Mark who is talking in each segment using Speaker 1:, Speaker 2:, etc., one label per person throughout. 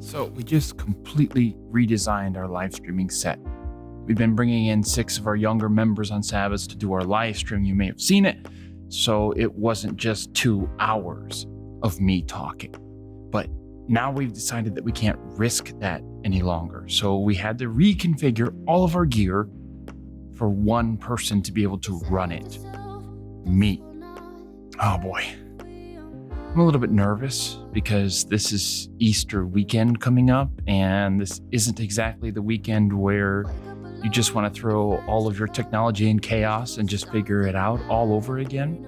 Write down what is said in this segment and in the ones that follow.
Speaker 1: So we just completely redesigned our live streaming set. We've been bringing in 6 of our younger members on Sabbaths to do our live stream. You may have seen it. So it wasn't just 2 hours of me talking. But now we've decided that we can't risk that any longer. So we had to reconfigure all of our gear for one person to be able to run it. Me. Oh boy. I'm a little bit nervous because this is Easter weekend coming up, and this isn't exactly the weekend where you just want to throw all of your technology in chaos and just figure it out all over again.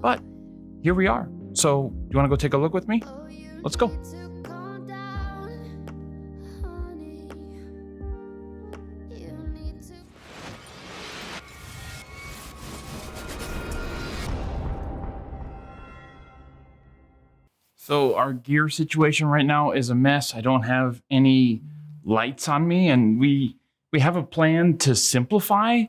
Speaker 1: But here we are. So you want to go take a look with me? Let's go. So our gear situation right now is a mess. I don't have any lights on me, and we have a plan to simplify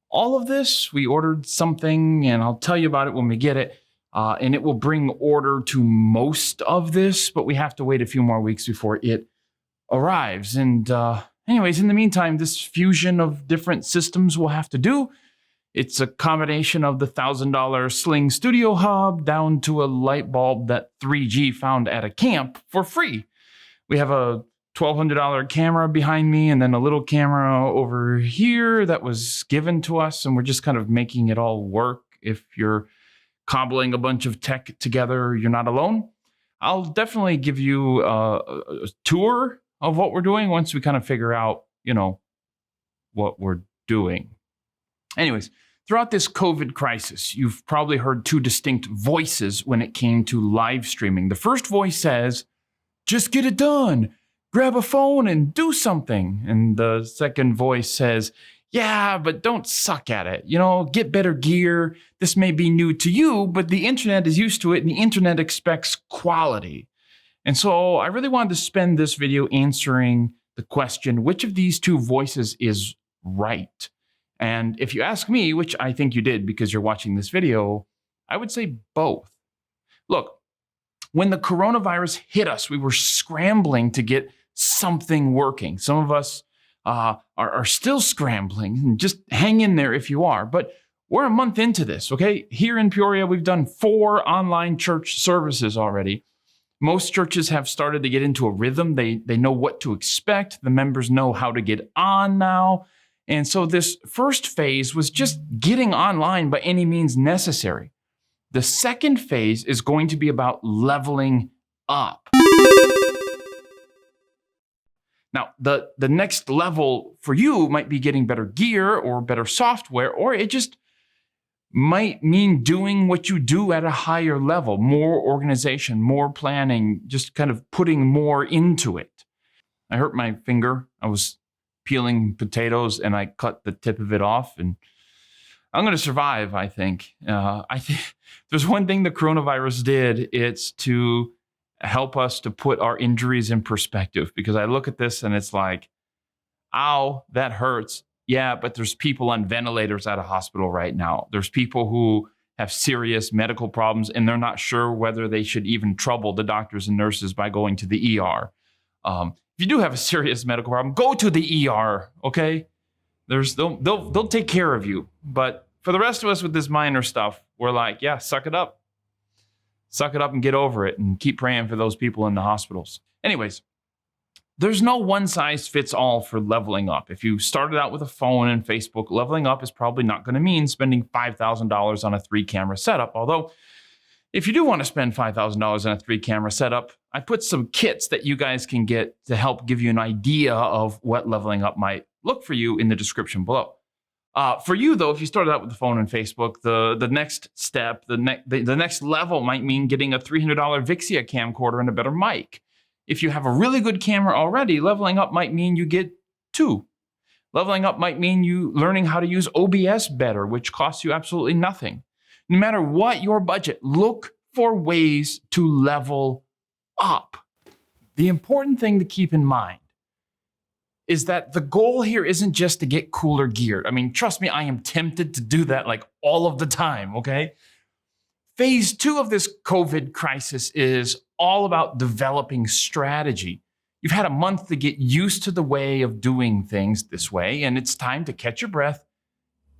Speaker 1: all of this. We ordered something, and I'll tell you about it when we get it, and it will bring order to most of this, but we have to wait a few more weeks before it arrives. And anyways, in the meantime, this fusion of different systems we'll have to do. It's a combination of the $1,000 Sling Studio Hub down to a light bulb that 3G found at a camp for free. We have a $1,200 camera behind me and then a little camera over here that was given to us, and we're just kind of making it all work. If you're cobbling a bunch of tech together, you're not alone. I'll definitely give you a tour of what we're doing once we kind of figure out, what we're doing. Anyways, throughout this COVID crisis, you've probably heard 2 distinct voices when it came to live streaming. The first voice says, just get it done. Grab a phone and do something. And the second voice says, yeah, but don't suck at it. Get better gear. This may be new to you, but the internet is used to it and the internet expects quality. And so I really wanted to spend this video answering the question, which of these 2 voices is right? And if you ask me, which I think you did because you're watching this video, I would say both. Look, when the coronavirus hit us, we were scrambling to get something working. Some of us are still scrambling, and just hang in there if you are. But we're a month into this, okay? Here in Peoria, we've done 4 online church services already. Most churches have started to get into a rhythm. They know what to expect. The members know how to get on now. And so this first phase was just getting online by any means necessary. The second phase is going to be about leveling up. Now, the next level for you might be getting better gear or better software, or it just might mean doing what you do at a higher level, more organization, more planning, just kind of putting more into it. I hurt my finger. I was peeling potatoes and I cut the tip of it off, and I'm going to survive, I think. I think there's one thing the coronavirus did, it's to help us to put our injuries in perspective, because I look at this and it's like, ow, that hurts. Yeah, but there's people on ventilators at a hospital right now. There's people who have serious medical problems and they're not sure whether they should even trouble the doctors and nurses by going to the ER. If you do have a serious medical problem, go to the ER, okay? They'll take care of you. But for the rest of us with this minor stuff, we're like, yeah, suck it up. Suck it up and get over it and keep praying for those people in the hospitals. Anyways, there's no one size fits all for leveling up. If you started out with a phone and Facebook, leveling up is probably not going to mean spending $5,000 on a 3-camera setup. Although, if you do want to spend $5,000 on a 3-camera setup, I put some kits that you guys can get to help give you an idea of what leveling up might look for you in the description below. For you, though, if you started out with the phone and Facebook, the next step, the next level might mean getting a $300 Vixia camcorder and a better mic. If you have a really good camera already, leveling up might mean you get 2. Leveling up might mean you learning how to use OBS better, which costs you absolutely nothing. No matter what your budget, look for ways to level up. The important thing to keep in mind is that the goal here isn't just to get cooler gear. I mean, trust me, I am tempted to do that like all of the time, okay? Phase 2 of this COVID crisis is all about developing strategy. You've had a month to get used to the way of doing things this way, and it's time to catch your breath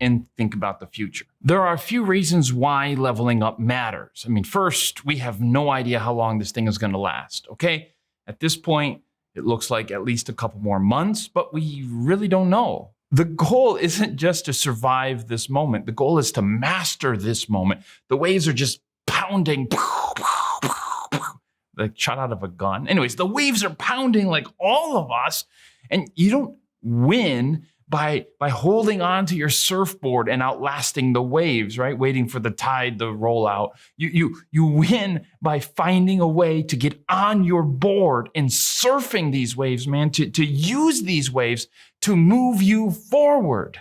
Speaker 1: and think about the future. There are a few reasons why leveling up matters. I mean, first, we have no idea how long this thing is going to last, okay? At this point, it looks like at least a couple more months, but we really don't know. The goal isn't just to survive this moment. The goal is to master this moment. The waves are just pounding, like shot out of a gun. Anyways, the waves are pounding like all of us, and you don't win by holding on to your surfboard and outlasting the waves, right? Waiting for the tide to roll out. You win by finding a way to get on your board and surfing these waves, man, to use these waves to move you forward.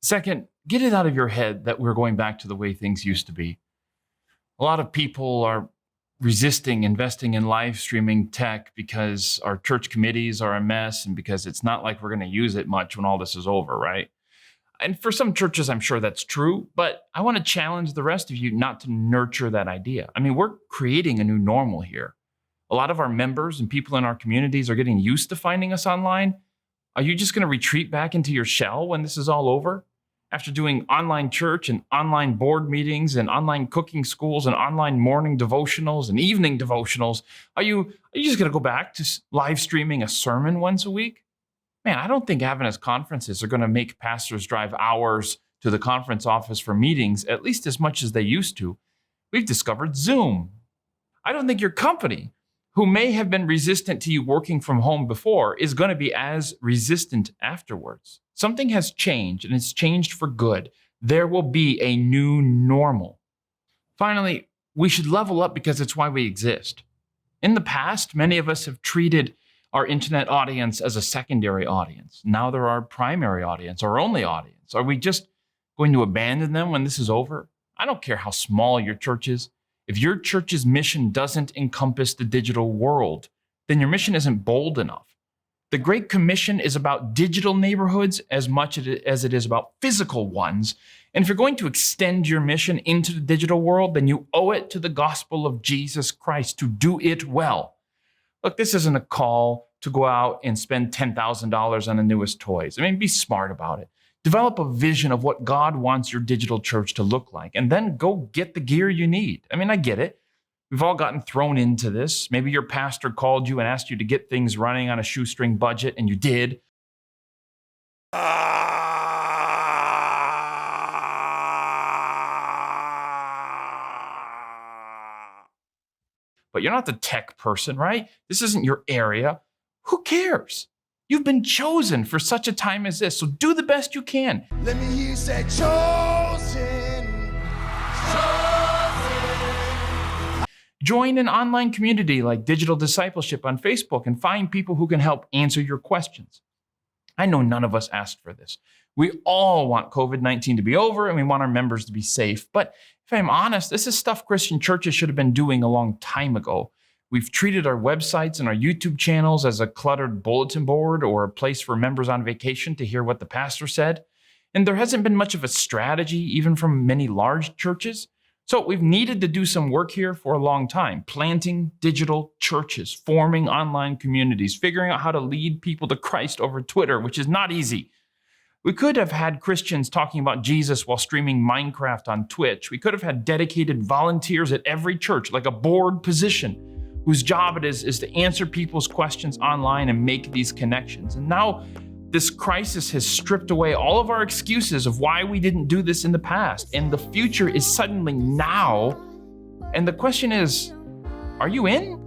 Speaker 1: Second, get it out of your head that we're going back to the way things used to be. A lot of people are resisting investing in live streaming tech because our church committees are a mess and because it's not like we're going to use it much when all this is over, right? And for some churches, I'm sure that's true, but I want to challenge the rest of you not to nurture that idea. I mean, we're creating a new normal here. A lot of our members and people in our communities are getting used to finding us online. Are you just going to retreat back into your shell when this is all over? After doing online church and online board meetings and online cooking schools and online morning devotionals and evening devotionals, are you just going to go back to live streaming a sermon once a week? Man, I don't think Adventist conferences are going to make pastors drive hours to the conference office for meetings, at least as much as they used to. We've discovered Zoom. I don't think your company, who may have been resistant to you working from home before, is going to be as resistant afterwards. Something has changed, and it's changed for good. There will be a new normal. Finally, we should level up because it's why we exist. In the past, many of us have treated our internet audience as a secondary audience. Now they're our primary audience, our only audience. Are we just going to abandon them when this is over? I don't care how small your church is. If your church's mission doesn't encompass the digital world, then your mission isn't bold enough. The Great Commission is about digital neighborhoods as much as it is about physical ones. And if you're going to extend your mission into the digital world, then you owe it to the gospel of Jesus Christ to do it well. Look, this isn't a call to go out and spend $10,000 on the newest toys. I mean, be smart about it. Develop a vision of what God wants your digital church to look like, and then go get the gear you need. I mean, I get it. We've all gotten thrown into this. Maybe your pastor called you and asked you to get things running on a shoestring budget, and you did. But you're not the tech person, right? This isn't your area. Who cares? You've been chosen for such a time as this, so do the best you can.
Speaker 2: Let me hear you say chosen.
Speaker 1: Join an online community like Digital Discipleship on Facebook and find people who can help answer your questions. I know none of us asked for this. We all want COVID-19 to be over and we want our members to be safe. But if I'm honest, this is stuff Christian churches should have been doing a long time ago. We've treated our websites and our YouTube channels as a cluttered bulletin board or a place for members on vacation to hear what the pastor said. And there hasn't been much of a strategy, even from many large churches. So we've needed to do some work here for a long time, planting digital churches, forming online communities, figuring out how to lead people to Christ over Twitter, which is not easy. We could have had Christians talking about Jesus while streaming Minecraft on Twitch. We could have had dedicated volunteers at every church, like a board position, whose job it is to answer people's questions online and make these connections. And now this crisis has stripped away all of our excuses of why we didn't do this in the past. And the future is suddenly now. And the question is, are you in?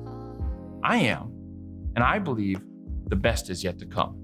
Speaker 1: I am. And I believe the best is yet to come.